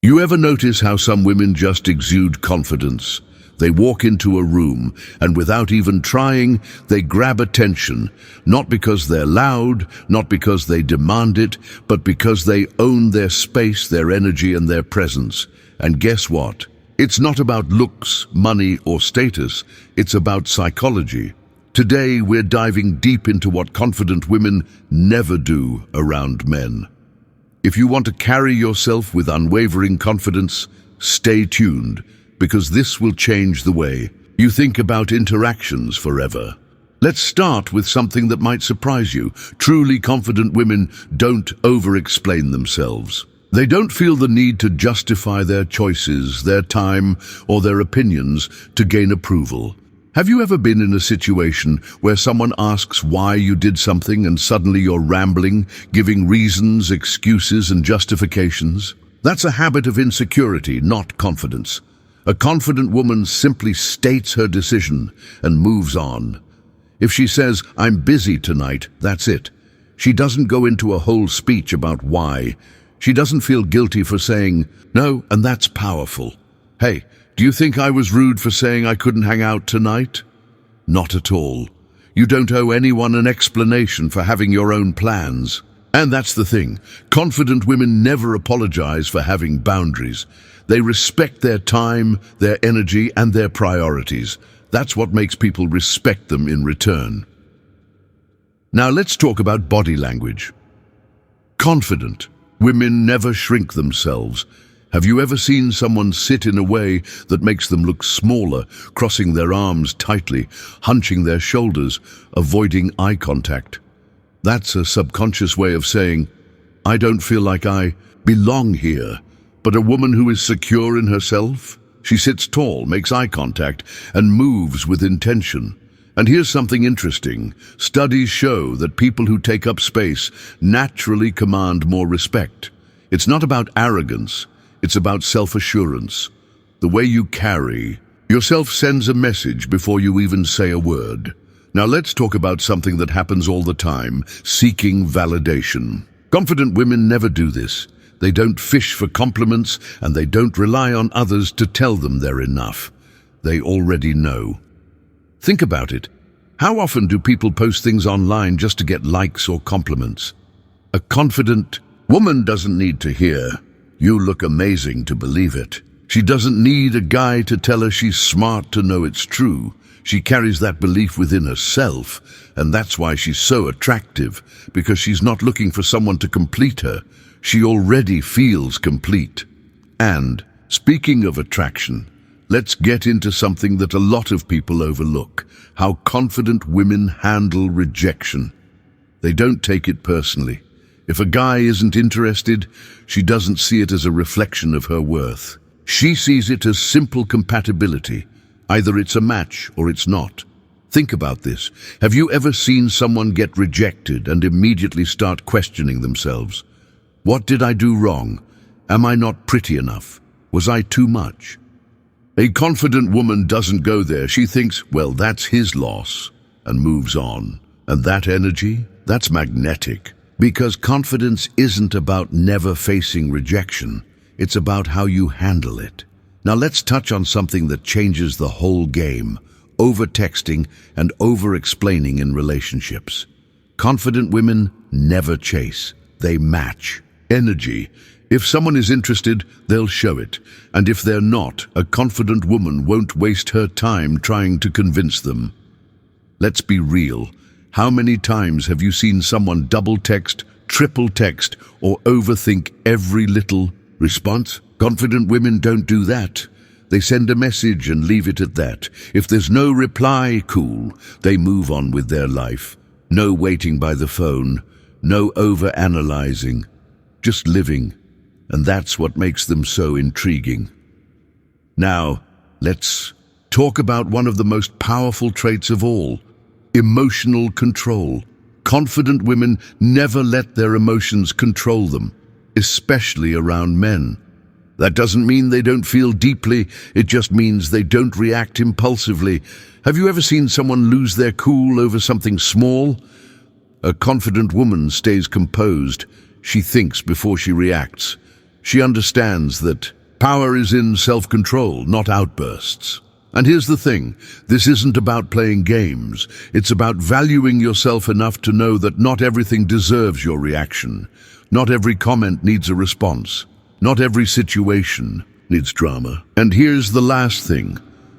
You ever notice how some women just exude confidence? They walk into a room, and without even trying, they grab attention, not because they're loud, not because they demand it, but because they own their space, their energy, and their presence. And guess what? It's not about looks, money, or status. It's about psychology. Today, we're diving deep into what confident women never do around men. If you want to carry yourself with unwavering confidence, stay tuned, because this will change the way you think about interactions forever. Let's start with something that might surprise you. Truly confident women don't over-explain themselves. They don't feel the need to justify their choices, their time, or their opinions to gain approval. Have you ever been in a situation where someone asks why you did something and suddenly you're rambling, giving reasons, excuses, and justifications? That's a habit of insecurity, not confidence. A confident woman simply states her decision and moves on. If she says, "I'm busy tonight," that's it. She doesn't go into a whole speech about why. She doesn't feel guilty for saying no, and that's powerful. Hey, do you think I was rude for saying I couldn't hang out tonight? Not at all. You don't owe anyone an explanation for having your own plans. And that's the thing. Confident women never apologize for having boundaries. They respect their time, their energy, and their priorities. That's what makes people respect them in return. Now let's talk about body language. Confident women never shrink themselves. Have you ever seen someone sit in a way that makes them look smaller, crossing their arms tightly, hunching their shoulders, avoiding eye contact? That's a subconscious way of saying, "I don't feel like I belong here." But a woman who is secure in herself, she sits tall, makes eye contact, and moves with intention. And here's something interesting. Studies show that people who take up space naturally command more respect. It's not about arrogance. It's about self-assurance. The way you carry yourself sends a message before you even say a word. Now let's talk about something that happens all the time, seeking validation. Confident women never do this. They don't fish for compliments, and they don't rely on others to tell them they're enough. They already know. Think about it. How often do people post things online just to get likes or compliments? A confident woman doesn't need to hear, "You look amazing," to believe it. She doesn't need a guy to tell her she's smart to know it's true. She carries that belief within herself, and that's why she's so attractive, because she's not looking for someone to complete her. She already feels complete. And, speaking of attraction, let's get into something that a lot of people overlook: how confident women handle rejection. They don't take it personally. If a guy isn't interested, she doesn't see it as a reflection of her worth. She sees it as simple compatibility. Either it's a match or it's not. Think about this. Have you ever seen someone get rejected and immediately start questioning themselves? What did I do wrong? Am I not pretty enough? Was I too much? A confident woman doesn't go there. She thinks, well, that's his loss, and moves on. And that energy, that's magnetic. Because confidence isn't about never facing rejection. It's about how you handle it. Now let's touch on something that changes the whole game: over-texting and over-explaining in relationships. Confident women never chase. They match. Energy. If someone is interested, they'll show it. And if they're not, a confident woman won't waste her time trying to convince them. Let's be real. How many times have you seen someone double text, triple text, or overthink every little response? Confident women don't do that. They send a message and leave it at that. If there's no reply, cool. They move on with their life. No waiting by the phone. No over-analyzing. Just living. And that's what makes them so intriguing. Now, let's talk about one of the most powerful traits of all: emotional control. Confident women never let their emotions control them, especially around men. That doesn't mean they don't feel deeply, it just means they don't react impulsively. Have you ever seen someone lose their cool over something small? A confident woman stays composed. She thinks before she reacts. She understands that power is in self-control, not outbursts. And here's the thing, this isn't about playing games. It's about valuing yourself enough to know that not everything deserves your reaction. Not every comment needs a response. Not every situation needs drama. And here's the last thing.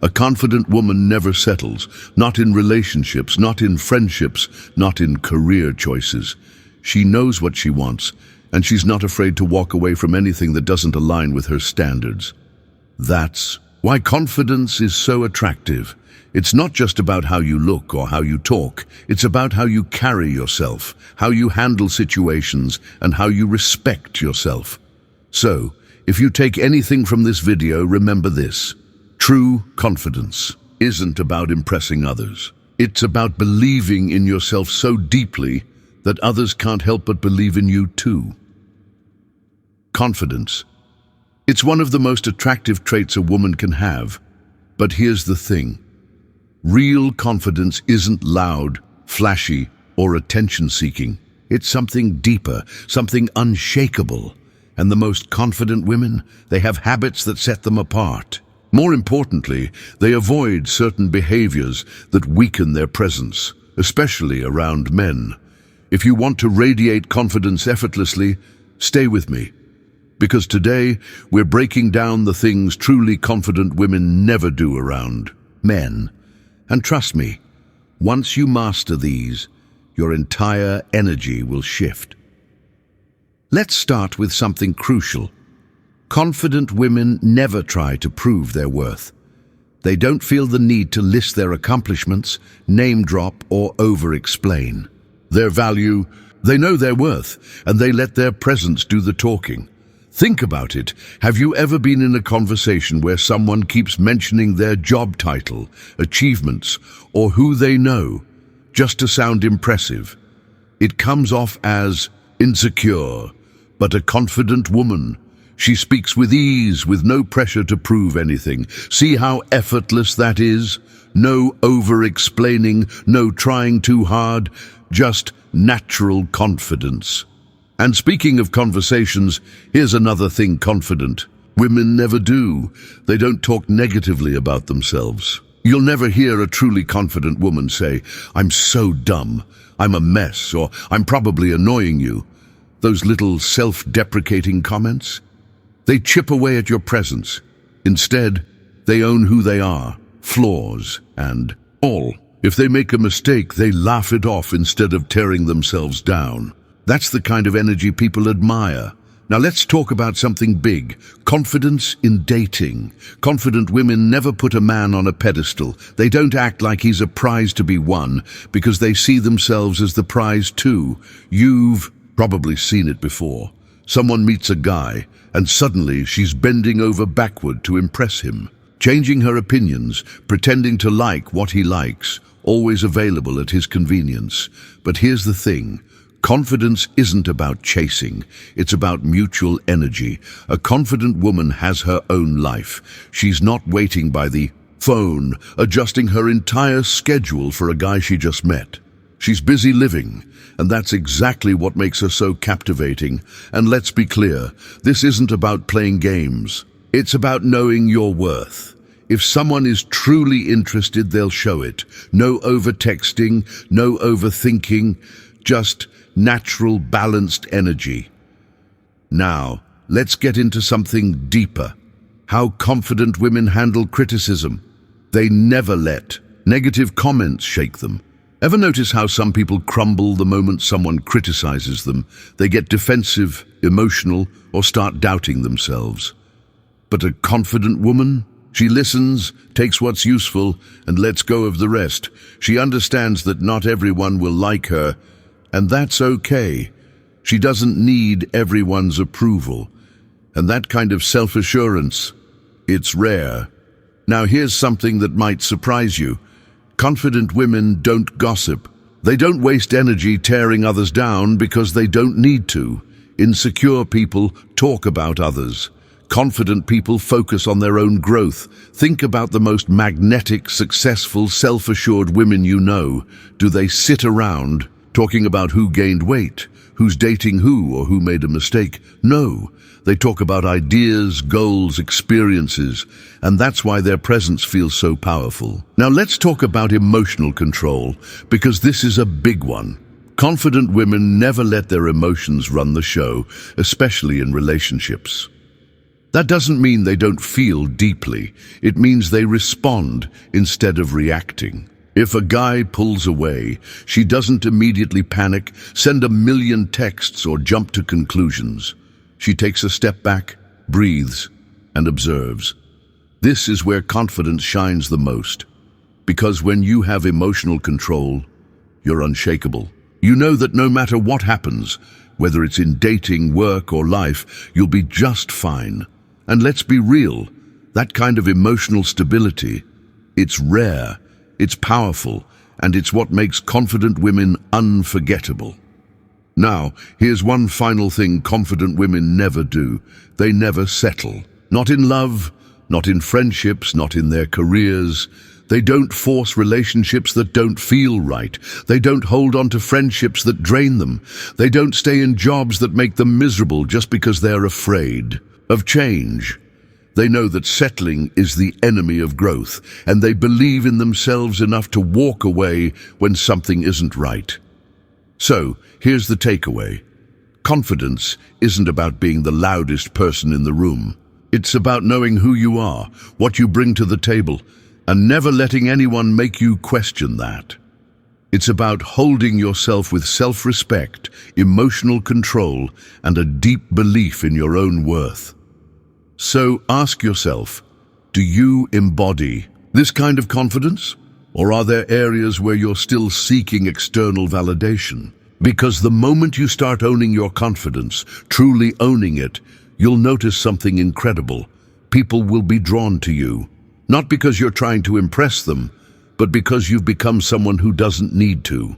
A confident woman never settles, not in relationships, not in friendships, not in career choices. She knows what she wants, and she's not afraid to walk away from anything that doesn't align with her standards. That's why confidence is so attractive. It's not just about how you look or how you talk. It's about how you carry yourself, how you handle situations, and how you respect yourself. So, if you take anything from this video, remember this. True confidence isn't about impressing others. It's about believing in yourself so deeply that others can't help but believe in you too. Confidence. It's one of the most attractive traits a woman can have. But here's the thing. Real confidence isn't loud, flashy, or attention-seeking. It's something deeper, something unshakable. And the most confident women, they have habits that set them apart. More importantly, they avoid certain behaviors that weaken their presence, especially around men. If you want to radiate confidence effortlessly, stay with me. Because today, we're breaking down the things truly confident women never do around men. And trust me, once you master these, your entire energy will shift. Let's start with something crucial. Confident women never try to prove their worth. They don't feel the need to list their accomplishments, name drop, or over-explain. Their value, they know their worth, and they let their presence do the talking. Think about it. Have you ever been in a conversation where someone keeps mentioning their job title, achievements, or who they know, just to sound impressive? It comes off as insecure, but a confident woman. She speaks with ease, with no pressure to prove anything. See how effortless that is? No over-explaining, no trying too hard, just natural confidence. And speaking of conversations, here's another thing confident women never do. They don't talk negatively about themselves. You'll never hear a truly confident woman say, "I'm so dumb, I'm a mess," or "I'm probably annoying you." Those little self-deprecating comments, they chip away at your presence. Instead, they own who they are, flaws, and all. If they make a mistake, they laugh it off instead of tearing themselves down. That's the kind of energy people admire. Now let's talk about something big. Confidence in dating. Confident women never put a man on a pedestal. They don't act like he's a prize to be won because they see themselves as the prize too. You've probably seen it before. Someone meets a guy and suddenly she's bending over backward to impress him, changing her opinions, pretending to like what he likes, always available at his convenience. But here's the thing. Confidence isn't about chasing, it's about mutual energy. A confident woman has her own life. She's not waiting by the phone, adjusting her entire schedule for a guy she just met. She's busy living, and that's exactly what makes her so captivating. And let's be clear, this isn't about playing games. It's about knowing your worth. If someone is truly interested, they'll show it. No over-texting, no overthinking, just natural, balanced energy. Now, let's get into something deeper. How confident women handle criticism. They never let negative comments shake them. Ever notice how some people crumble the moment someone criticizes them? They get defensive, emotional, or start doubting themselves. But a confident woman? She listens, takes what's useful, and lets go of the rest. She understands that not everyone will like her, and that's okay. She doesn't need everyone's approval. And that kind of self-assurance, it's rare. Now here's something that might surprise you. Confident women don't gossip. They don't waste energy tearing others down because they don't need to. Insecure people talk about others. Confident people focus on their own growth. Think about the most magnetic, successful, self-assured women you know. Do they sit around talking about who gained weight, who's dating who, or who made a mistake? No, They talk about ideas, goals, experiences, and that's why their presence feels so powerful. Now let's talk about emotional control, because this is a big one. Confident women never let their emotions run the show, especially in relationships. That doesn't mean they don't feel deeply. It means they respond instead of reacting. If a guy pulls away, she doesn't immediately panic, send a million texts, or jump to conclusions. She takes a step back, breathes, and observes. This is where confidence shines the most. Because when you have emotional control, you're unshakable. You know that no matter what happens, whether it's in dating, work, or life, you'll be just fine. And let's be real, that kind of emotional stability, it's rare, it's powerful, and it's what makes confident women unforgettable. Now, here's one final thing confident women never do. They never settle. Not in love, not in friendships, not in their careers. They don't force relationships that don't feel right. They don't hold on to friendships that drain them. They don't stay in jobs that make them miserable just because they're afraid of change. They know that settling is the enemy of growth, and they believe in themselves enough to walk away when something isn't right. So, here's the takeaway. Confidence isn't about being the loudest person in the room. It's about knowing who you are, what you bring to the table, and never letting anyone make you question that. It's about holding yourself with self-respect, emotional control, and a deep belief in your own worth. So ask yourself, do you embody this kind of confidence? Or are there areas where you're still seeking external validation? Because the moment you start owning your confidence, truly owning it, you'll notice something incredible. People will be drawn to you. Not because you're trying to impress them, but because you've become someone who doesn't need to.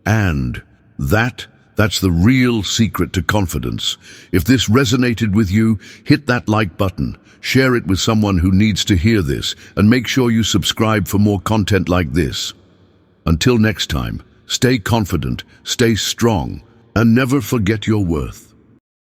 And that's the real secret to confidence. If this resonated with you, hit that like button, share it with someone who needs to hear this, and make sure you subscribe for more content like this. Until next time, stay confident, stay strong, and never forget your worth.